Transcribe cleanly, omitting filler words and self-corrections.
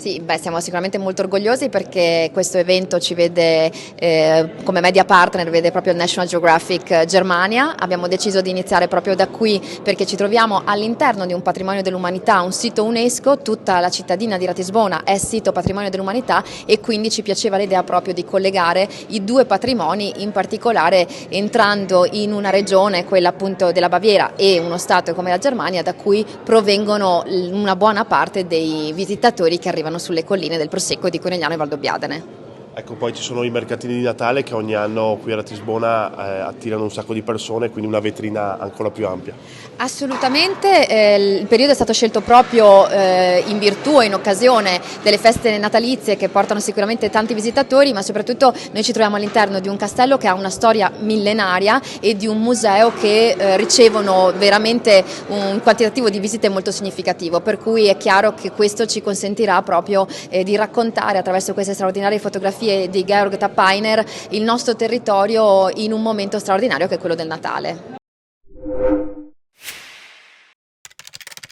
Sì, beh, siamo sicuramente molto orgogliosi perché questo evento ci vede come media partner, vede proprio il National Geographic Germania. Abbiamo deciso di iniziare proprio da qui perché ci troviamo all'interno di un patrimonio dell'umanità, un sito UNESCO, tutta la cittadina di Ratisbona è sito patrimonio dell'umanità e quindi ci piaceva l'idea proprio di collegare i due patrimoni, in particolare entrando in una regione, quella appunto della Baviera, e uno stato come la Germania, da cui provengono una buona parte dei visitatori che arrivano sulle colline del Prosecco di Conegliano e Valdobbiadene. Ecco, poi ci sono i mercatini di Natale che ogni anno qui a Ratisbona attirano un sacco di persone, quindi una vetrina ancora più ampia. Assolutamente, il periodo è stato scelto proprio in virtù e in occasione delle feste natalizie che portano sicuramente tanti visitatori, ma soprattutto noi ci troviamo all'interno di un castello che ha una storia millenaria e di un museo che ricevono veramente un quantitativo di visite molto significativo, per cui è chiaro che questo ci consentirà proprio di raccontare attraverso queste straordinarie fotografie di Georg Tappeiner il nostro territorio in un momento straordinario che è quello del Natale.